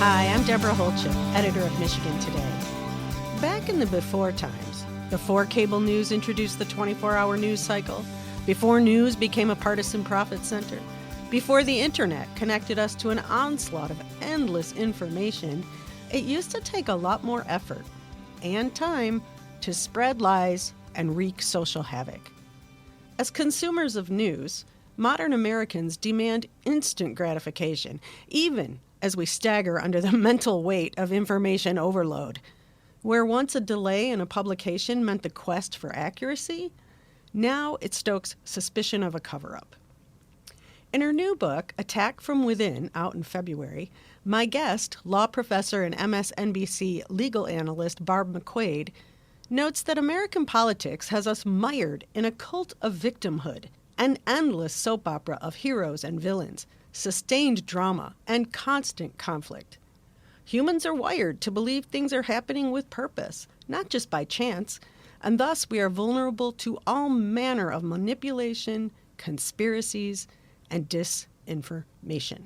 Hi, I'm Deborah Holchip, editor of Michigan Today. Back in the before times, before cable news introduced the 24-hour news cycle, before news became a partisan profit center, before the internet connected us to an onslaught of endless information, it used to take a lot more effort and time to spread lies and wreak social havoc. As consumers of news, modern Americans demand instant gratification, even as we stagger under the mental weight of information overload. Where once a delay in a publication meant the quest for accuracy, now it stokes suspicion of a cover-up. In her new book, Attack from Within, out in February, my guest, law professor and MSNBC legal analyst Barb McQuade, notes that American politics has us mired in a cult of victimhood, an endless soap opera of heroes and villains, sustained drama, and constant conflict. Humans are wired to believe things are happening with purpose, not just by chance, and thus we are vulnerable to all manner of manipulation, conspiracies, and disinformation.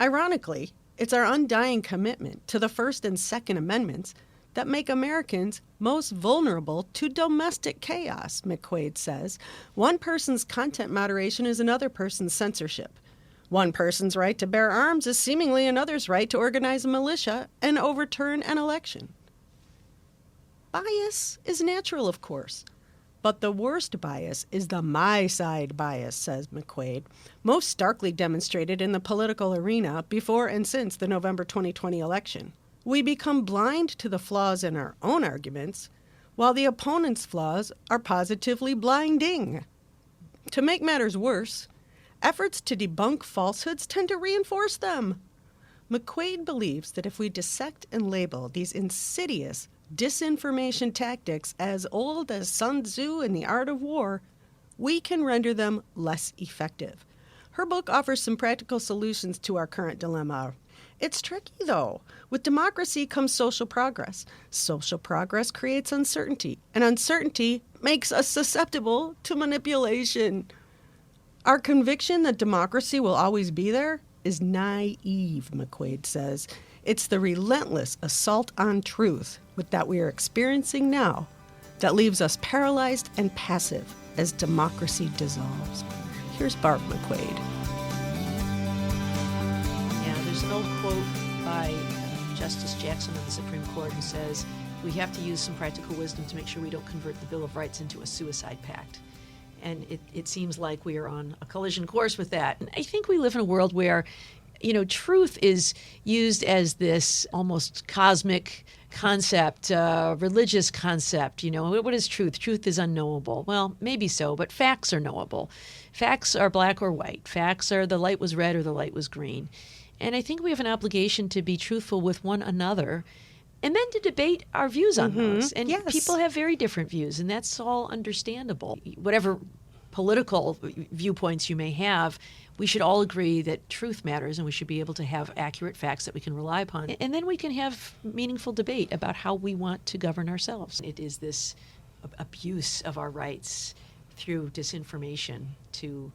Ironically, it's our undying commitment to the First and Second Amendments that make Americans most vulnerable to domestic chaos, McQuade says. One person's content moderation is another person's censorship. One person's right to bear arms is seemingly another's right to organize a militia and overturn an election. Bias is natural, of course, but the worst bias is the my side bias, says McQuade, most starkly demonstrated in the political arena before and since the November 2020 election. We become blind to the flaws in our own arguments, while the opponent's flaws are positively blinding. To make matters worse, efforts to debunk falsehoods tend to reinforce them. McQuade believes that if we dissect and label these insidious disinformation tactics as old as Sun Tzu and the Art of War, we can render them less effective. Her book offers some practical solutions to our current dilemma. It's tricky, though. With democracy comes social progress. Social progress creates uncertainty, and uncertainty makes us susceptible to manipulation. Our conviction that democracy will always be there is naive, McQuade says. It's the relentless assault on truth that we are experiencing now that leaves us paralyzed and passive as democracy dissolves. Here's Barb McQuade. Yeah, there's an old quote by Justice Jackson of the Supreme Court who says, we have to use some practical wisdom to make sure we don't convert the Bill of Rights into a suicide pact. And it seems like we are on a collision course with that. And I think we live in a world where, truth is used as this almost cosmic concept, religious concept. What is truth? Truth is unknowable. Well, maybe so, but facts are knowable. Facts are black or white. Facts are the light was red or the light was green. And I think we have an obligation to be truthful with one another and then to debate our views on those. And yes. People have very different views, and that's all understandable. Whatever political viewpoints you may have, we should all agree that truth matters, and we should be able to have accurate facts that we can rely upon. And then we can have meaningful debate about how we want to govern ourselves. It is this abuse of our rights through disinformation to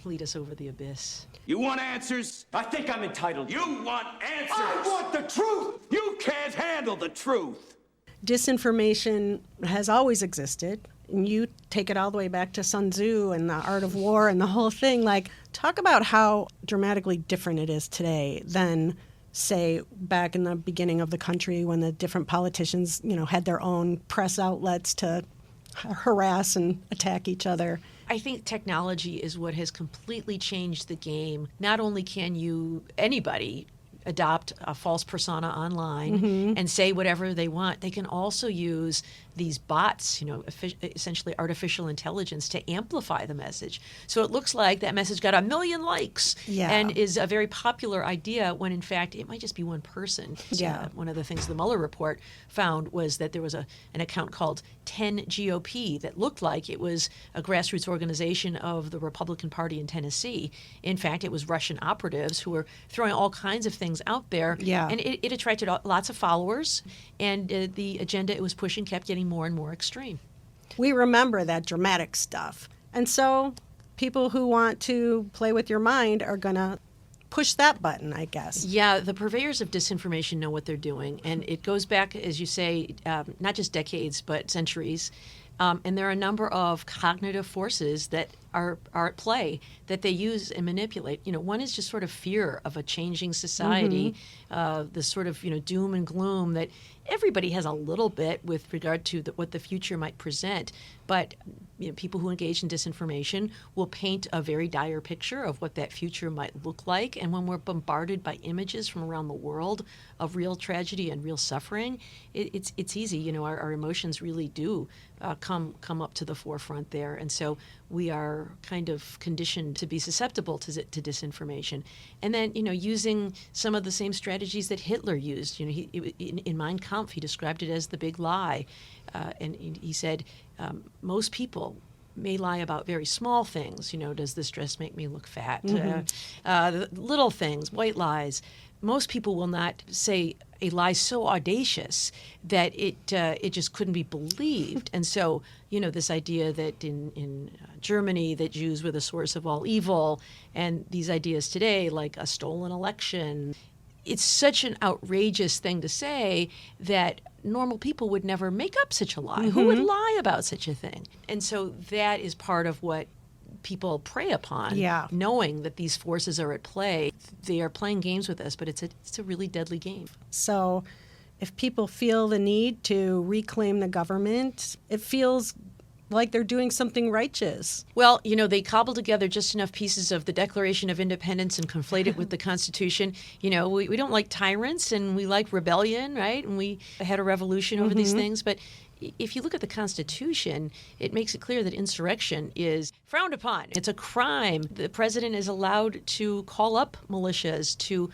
lead us over the abyss. You want answers? I think I'm entitled. You want answers? I want the truth! You can't handle the truth! Disinformation has always existed. And you take it all the way back to Sun Tzu and the Art of War and the whole thing. Talk about how dramatically different it is today than, say, back in the beginning of the country when the different politicians, had their own press outlets to harass and attack each other. I think technology is what has completely changed the game. Not only can anybody adopt a false persona online and say whatever they want, they can also use these bots, essentially artificial intelligence, to amplify the message. So it looks like that message got 1 million likes and is a very popular idea when in fact it might just be one person. Yeah. One of the things the Mueller report found was that there was an account called 10 GOP that looked like it was a grassroots organization of the Republican Party in Tennessee. In fact, it was Russian operatives who were throwing all kinds of things out there. Yeah. And it attracted lots of followers, and the agenda it was pushing kept getting more and more extreme. We remember that dramatic stuff. And so people who want to play with your mind are going to push that button, I guess. Yeah, the purveyors of disinformation know what they're doing. And it goes back, as you say, not just decades, but centuries. And there are a number of cognitive forces that are at play that they use and manipulate. One is just sort of fear of a changing society, the sort of doom and gloom that everybody has a little bit with regard to what the future might present. But people who engage in disinformation will paint a very dire picture of what that future might look like. And when we're bombarded by images from around the world of real tragedy and real suffering, it's easy. Our emotions really do come up to the forefront there. And so we are kind of conditioned to be susceptible to disinformation. And then, using some of the same strategies that Hitler used. In Mein Kampf, he described it as the big lie. And he said, most people may lie about very small things. Does this dress make me look fat? Little things, white lies. Most people will not say a lie so audacious that it just couldn't be believed. And so, this idea that in Germany that Jews were the source of all evil, and these ideas today like a stolen election, it's such an outrageous thing to say that normal people would never make up such a lie. Who would lie about such a thing? And so that is part of what people prey upon, knowing that these forces are at play. They are playing games with us, but it's a really deadly game. So if people feel the need to reclaim the government, it feels like they're doing something righteous. Well, they cobble together just enough pieces of the Declaration of Independence and conflate it with the Constitution. We don't like tyrants, and we like rebellion, right? And we had a revolution over these things. But if you look at the Constitution, it makes it clear that insurrection is frowned upon. It's a crime. The president is allowed to call up militias to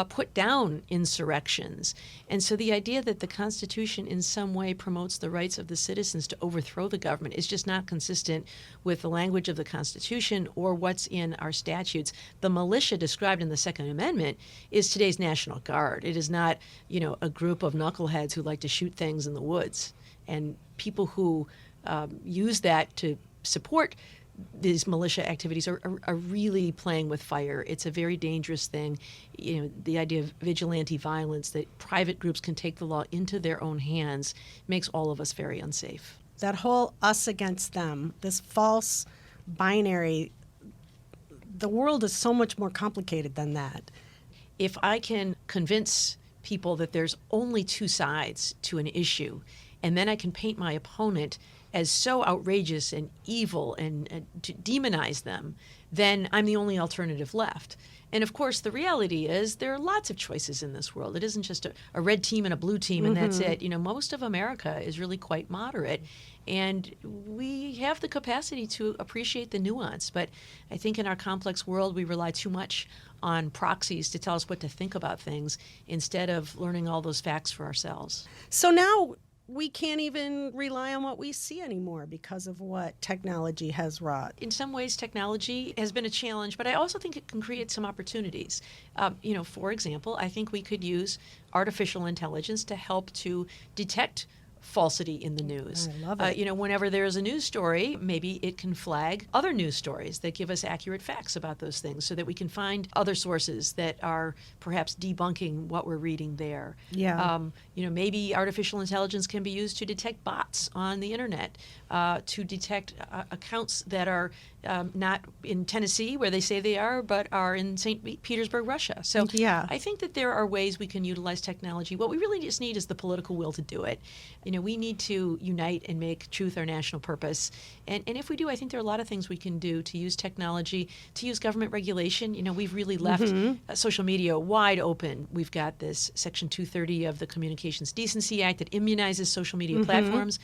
put down insurrections. And so the idea that the Constitution in some way promotes the rights of the citizens to overthrow the government is just not consistent with the language of the Constitution or what's in our statutes. The militia described in the Second Amendment is today's National Guard. It is not, a group of knuckleheads who like to shoot things in the woods. And people who use that to support these militia activities are really playing with fire. It's a very dangerous thing. The idea of vigilante violence, that private groups can take the law into their own hands, makes all of us very unsafe. That whole us against them, this false binary, the world is so much more complicated than that. If I can convince people that there's only two sides to an issue, and then I can paint my opponent as so outrageous and evil and to demonize them, then I'm the only alternative left. And of course, the reality is there are lots of choices in this world. It isn't just a red team and a blue team and that's it. Most of America is really quite moderate. And we have the capacity to appreciate the nuance. But I think in our complex world, we rely too much on proxies to tell us what to think about things instead of learning all those facts for ourselves. So now we can't even rely on what we see anymore because of what technology has wrought. In some ways, technology has been a challenge, but I also think it can create some opportunities. For example, I think we could use artificial intelligence to help to detect falsity in the news. I love it. Whenever there's a news story, maybe it can flag other news stories that give us accurate facts about those things so that we can find other sources that are perhaps debunking what we're reading there. Yeah. Maybe artificial intelligence can be used to detect bots on the internet, to detect accounts that are not in Tennessee, where they say they are, but are in St. Petersburg, Russia. So I think that there are ways we can utilize technology. What we really just need is the political will to do it. We need to unite and make truth our national purpose. And if we do, I think there are a lot of things we can do to use technology, to use government regulation. We've really left social media wide open. We've got this Section 230 of the Communications Decency Act that immunizes social media platforms.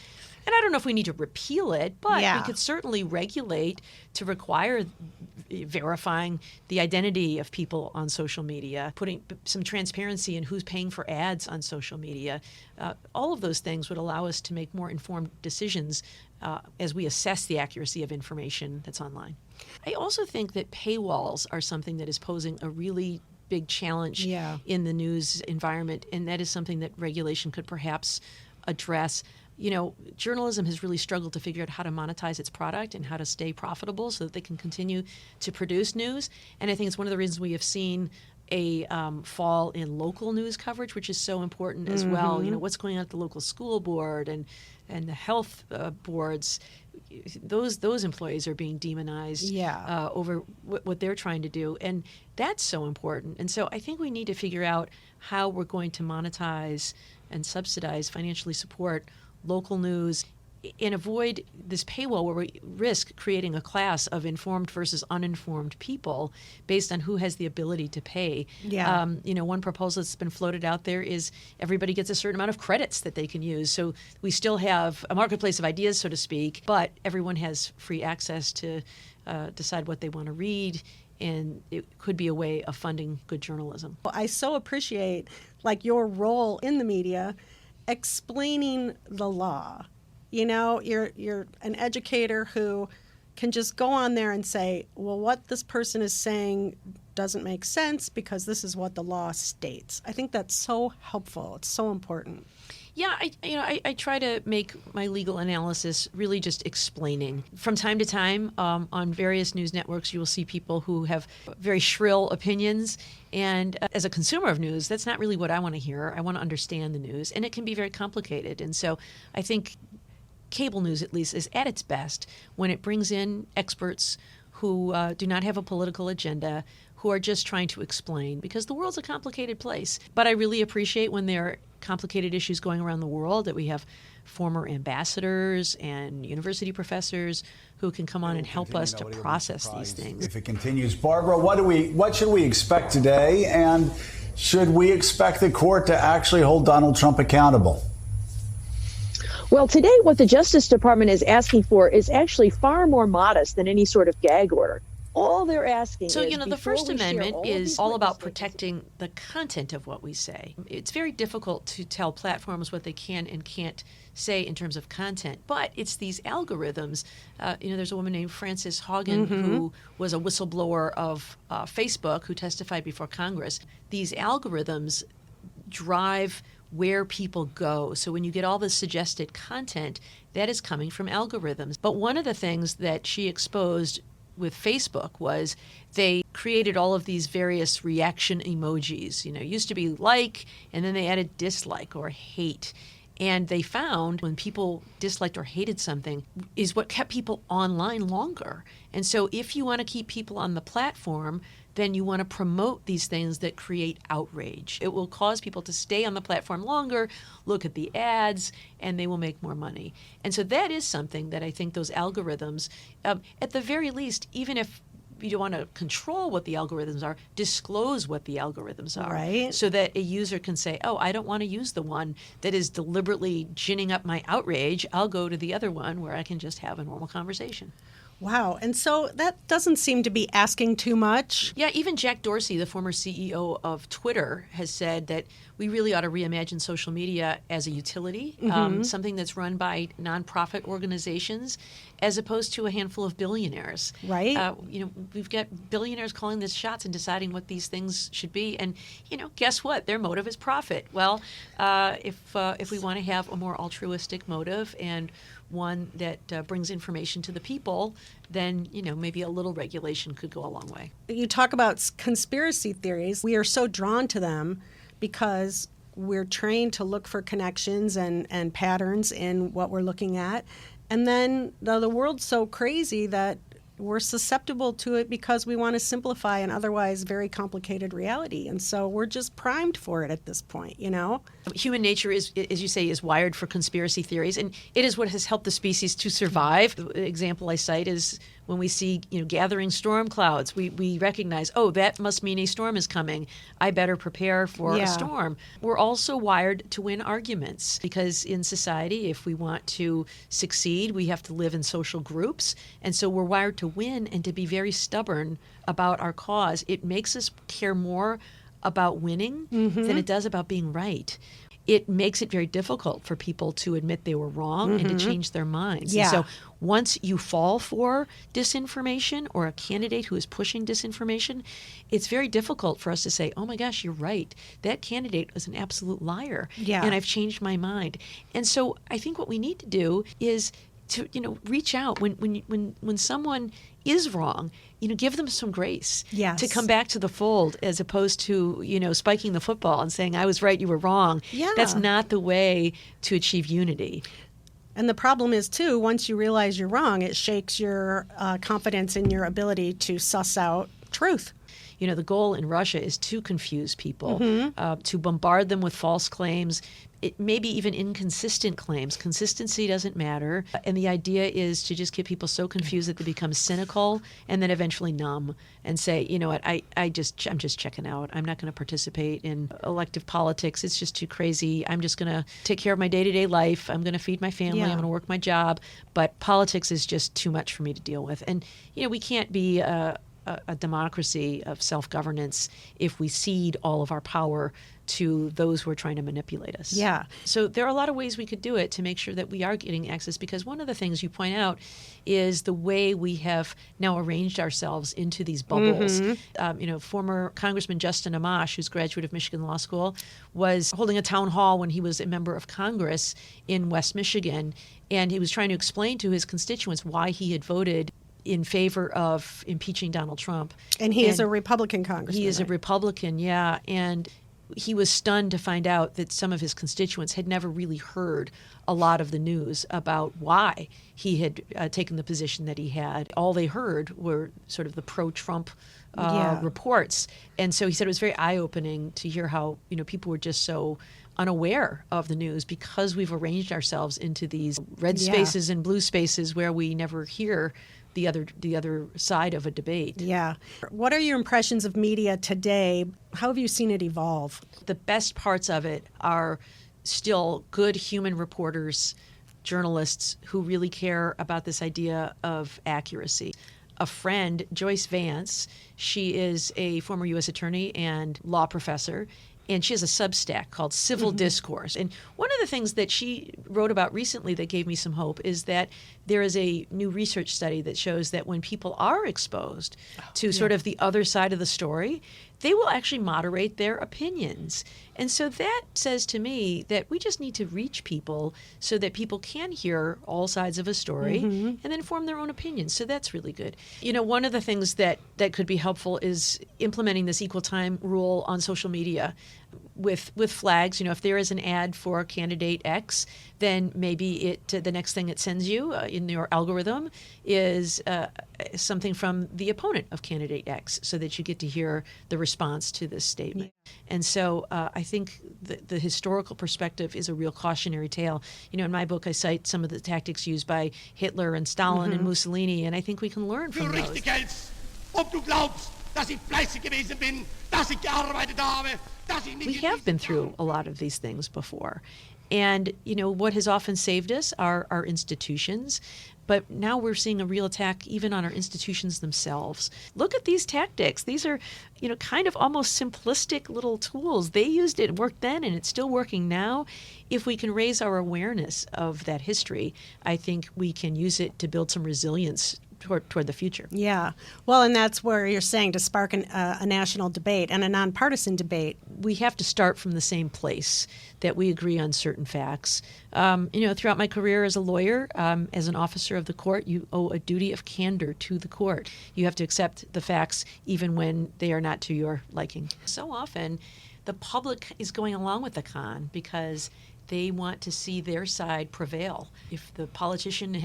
And I don't know if we need to repeal it, but we could certainly regulate to require verifying the identity of people on social media, putting some transparency in who's paying for ads on social media. All of those things would allow us to make more informed decisions as we assess the accuracy of information that's online. I also think that paywalls are something that is posing a really big challenge in the news environment, and that is something that regulation could perhaps address. journalism has really struggled to figure out how to monetize its product and how to stay profitable so that they can continue to produce news. And I think it's one of the reasons we have seen a fall in local news coverage, which is so important as well. What's going on at the local school board and the health boards. Those employees are being demonized over what they're trying to do. And that's so important. And so I think we need to figure out how we're going to monetize and subsidize, financially support local news and avoid this paywall where we risk creating a class of informed versus uninformed people based on who has the ability to pay. One proposal that's been floated out there is everybody gets a certain amount of credits that they can use. So we still have a marketplace of ideas, so to speak, but everyone has free access to decide what they want to read. And it could be a way of funding good journalism. I so appreciate your role in the media explaining the law. You're an educator who can just go on there and say, well, what this person is saying doesn't make sense because this is what the law states. I think that's so helpful. It's so important. Yeah, I try to make my legal analysis really just explaining. From time to time, on various news networks, you will see people who have very shrill opinions. And as a consumer of news, that's not really what I want to hear. I want to understand the news, and it can be very complicated. And so I think cable news, at least, is at its best when it brings in experts who do not have a political agenda, who are just trying to explain, because the world's a complicated place. But I really appreciate when there are complicated issues going around the world that we have former ambassadors and university professors who can come on and help us to process these things. If it continues, Barbara, what should we expect today? And should we expect the court to actually hold Donald Trump accountable? Well, today what the Justice Department is asking for is actually far more modest than any sort of gag order. All they're asking is, the First Amendment is all about protecting the content of what we say. It's very difficult to tell platforms what they can and can't say in terms of content, but it's these algorithms. There's a woman named Frances Haugen who was a whistleblower of Facebook who testified before Congress. These algorithms drive where people go. So when you get all the suggested content, that is coming from algorithms. But one of the things that she exposed with Facebook was they created all of these various reaction emojis. It used to be like, and then they added dislike or hate. And they found when people disliked or hated something is what kept people online longer. And so if you want to keep people on the platform, then you want to promote these things that create outrage. It will cause people to stay on the platform longer, look at the ads, and they will make more money. And so that is something that I think those algorithms, at the very least, even if you don't want to control what the algorithms are, disclose what the algorithms are. Right. So that a user can say, oh, I don't want to use the one that is deliberately ginning up my outrage. I'll go to the other one where I can just have a normal conversation. Wow. And so that doesn't seem to be asking too much. Yeah, even Jack Dorsey, the former CEO of Twitter, has said that we really ought to reimagine social media as a utility, something that's run by nonprofit organizations, as opposed to a handful of billionaires. Right. We've got billionaires calling the shots and deciding what these things should be. And, guess what? Their motive is profit. Well, if we want to have a more altruistic motive and one that brings information to the people, then, maybe a little regulation could go a long way. You talk about conspiracy theories. We are so drawn to them because we're trained to look for connections and patterns in what we're looking at. And then the world's so crazy that we're susceptible to it because we want to simplify an otherwise very complicated reality. And so we're just primed for it at this point, Human nature is, as you say, is wired for conspiracy theories, and it is what has helped the species to survive. The example I cite is when we see, gathering storm clouds, we recognize, oh, that must mean a storm is coming. I better prepare for a storm. We're also wired to win arguments because in society, if we want to succeed, we have to live in social groups. And so we're wired to win and to be very stubborn about our cause. It makes us care more about winning than it does about being right. it makes it very difficult for people to admit they were wrong and to change their minds. Yeah. And so once you fall for disinformation or a candidate who is pushing disinformation, it's very difficult for us to say, oh my gosh, you're right. That candidate was an absolute liar. Yeah. And I've changed my mind. And so I think what we need to do is to, reach out when someone is wrong, give them some grace Yes. to come back to the fold, as opposed to, spiking the football and saying, I was right, you were wrong. Yeah. That's not the way to achieve unity. And the problem is, too, once you realize you're wrong, it shakes your confidence in your ability to suss out truth. The goal in Russia is to confuse people, to bombard them with false claims, maybe even inconsistent claims. Consistency doesn't matter. And the idea is to just get people so confused that they become cynical and then eventually numb and say, you know what, I'm just checking out. I'm not going to participate in elective politics. It's just too crazy. I'm just going to take care of my day-to-day life. I'm going to feed my family. Yeah. I'm going to work my job. But politics is just too much for me to deal with. And, we can't be a democracy of self-governance if we cede all of our power to those who are trying to manipulate us. Yeah. So there are a lot of ways we could do it to make sure that we are getting access, because one of the things you point out is the way we have now arranged ourselves into these bubbles. Former Congressman Justin Amash, who's a graduate of Michigan Law School, was holding a town hall when he was a member of Congress in West Michigan, and he was trying to explain to his constituents why he had voted in favor of impeaching Donald Trump. And he is a Republican congressman. He is a right? Republican, yeah. And he was stunned to find out that some of his constituents had never really heard a lot of the news about why he had taken the position that he had. All they heard were sort of the pro-Trump reports. And so he said it was very eye-opening to hear how, people were just so unaware of the news because we've arranged ourselves into these red spaces and blue spaces where we never hear the other side of a debate. Yeah. What are your impressions of media today? How have you seen it evolve? The best parts of it are still good human reporters, journalists who really care about this idea of accuracy. A friend, Joyce Vance, she is a former U.S. attorney and law professor, and she has a Substack called Civil Discourse. And one of the things that she wrote about recently that gave me some hope is that there is a new research study that shows that when people are exposed to sort of the other side of the story, they will actually moderate their opinions. And so that says to me that we just need to reach people so that people can hear all sides of a story and then form their own opinions. So that's really good. One of the things that could be helpful is implementing this equal time rule on social media with flags. If there is an ad for candidate X, then maybe the next thing it sends you in your algorithm is something from the opponent of candidate X, so that you get to hear the response to this statement. And so I think the historical perspective is a real cautionary tale. In my book, I cite some of the tactics used by Hitler and Stalin and Mussolini, and I think we can learn from those. richtig hältst, ob du glaubst, dass ich fleißig gewesen bin, dass ich gearbeitet habe, dass ich nicht... We have been through a lot of these things before. And, what has often saved us are our institutions. But now we're seeing a real attack even on our institutions themselves. Look at these tactics. These are, kind of almost simplistic little tools. They used it, worked then, and it's still working now. If we can raise our awareness of that history, I think we can use it to build some resilience toward the future. Yeah. Well, and that's where you're saying to spark a national debate and a nonpartisan debate. We have to start from the same place, that we agree on certain facts. Throughout my career as a lawyer, as an officer of the court, you owe a duty of candor to the court. You have to accept the facts even when they are not to your liking. So often, the public is going along with the con because they want to see their side prevail. If the politician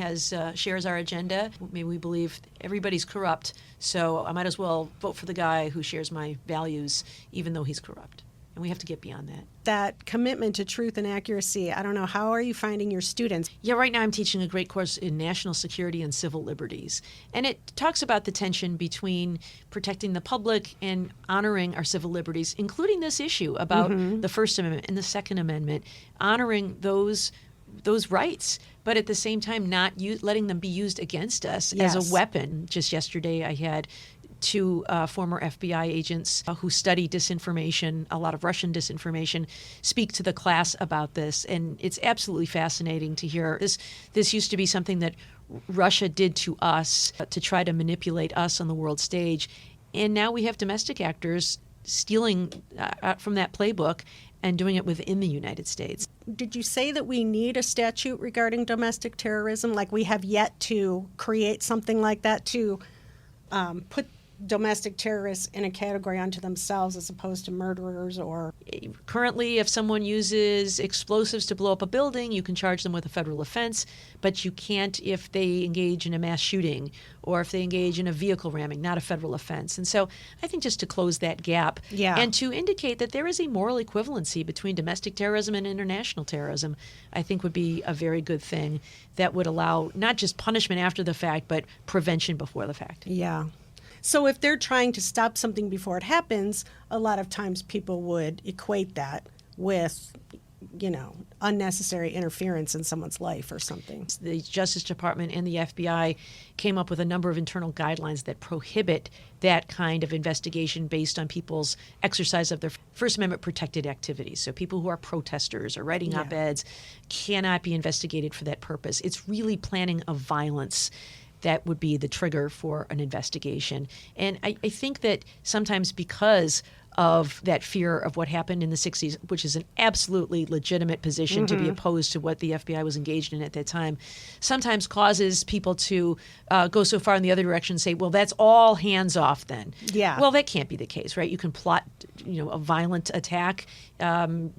shares our agenda, maybe we believe everybody's corrupt, so I might as well vote for the guy who shares my values, even though he's corrupt. And we have to get beyond that. That commitment to truth and accuracy, I don't know, how are you finding your students? Yeah, right now I'm teaching a great course in national security and civil liberties. And it talks about the tension between protecting the public and honoring our civil liberties, including this issue about the First Amendment and the Second Amendment, honoring those rights, but at the same time not letting them be used against us as a weapon. Just yesterday I had to former FBI agents who study disinformation, a lot of Russian disinformation, speak to the class about this. And it's absolutely fascinating to hear. This used to be something that Russia did to us to try to manipulate us on the world stage. And now we have domestic actors stealing from that playbook and doing it within the United States. Did you say that we need a statute regarding domestic terrorism? Like we have yet to create something like that to put domestic terrorists in a category unto themselves as opposed to murderers? Or currently, if someone uses explosives to blow up a building, you can charge them with a federal offense, but you can't if they engage in a mass shooting or if they engage in a vehicle ramming, not a federal offense. And so I think just to close that gap and to indicate that there is a moral equivalency between domestic terrorism and international terrorism, I think would be a very good thing that would allow not just punishment after the fact, but prevention before the fact. Yeah. So if they're trying to stop something before it happens, a lot of times people would equate that with, unnecessary interference in someone's life or something. The Justice Department and the FBI came up with a number of internal guidelines that prohibit that kind of investigation based on people's exercise of their First Amendment protected activities. So people who are protesters or writing op-eds cannot be investigated for that purpose. It's really planning of violence that would be the trigger for an investigation. And I think that sometimes because of that fear of what happened in the 60s, which is an absolutely legitimate position to be opposed to what the FBI was engaged in at that time, sometimes causes people to go so far in the other direction and say, well, that's all hands off then. Yeah. Well, that can't be the case, right? You can plot, a violent attack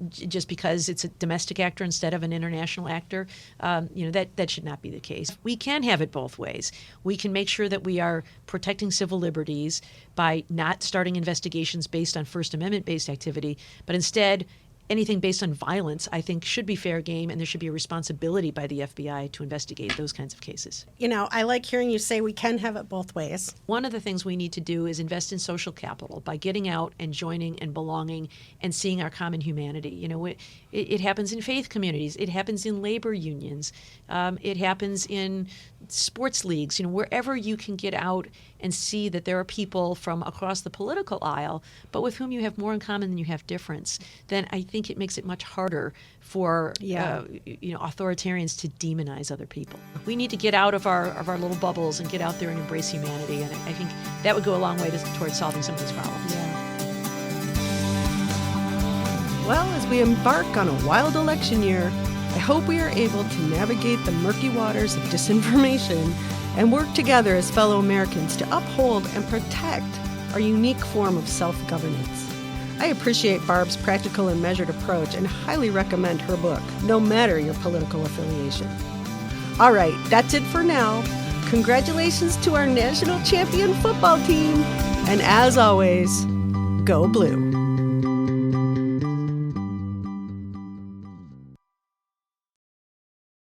just because it's a domestic actor instead of an international actor. That should not be the case. We can have it both ways. We can make sure that we are protecting civil liberties by not starting investigations based on First Amendment-based activity, but instead anything based on violence, I think, should be fair game, and there should be a responsibility by the FBI to investigate those kinds of cases. I like hearing you say we can have it both ways. One of the things we need to do is invest in social capital by getting out and joining and belonging and seeing our common humanity. It happens in faith communities. It happens in labor unions. It happens in sports leagues. Wherever you can get out and see that there are people from across the political aisle, but with whom you have more in common than you have difference, then I think it makes it much harder for authoritarians to demonize other people. We need to get out of our little bubbles and get out there and embrace humanity, and I think that would go a long way towards solving some of these problems. Yeah. Well, as we embark on a wild election year, I hope we are able to navigate the murky waters of disinformation and work together as fellow Americans to uphold and protect our unique form of self-governance. I appreciate Barb's practical and measured approach and highly recommend her book, no matter your political affiliation. All right, that's it for now. Congratulations to our national champion football team. And as always, go blue.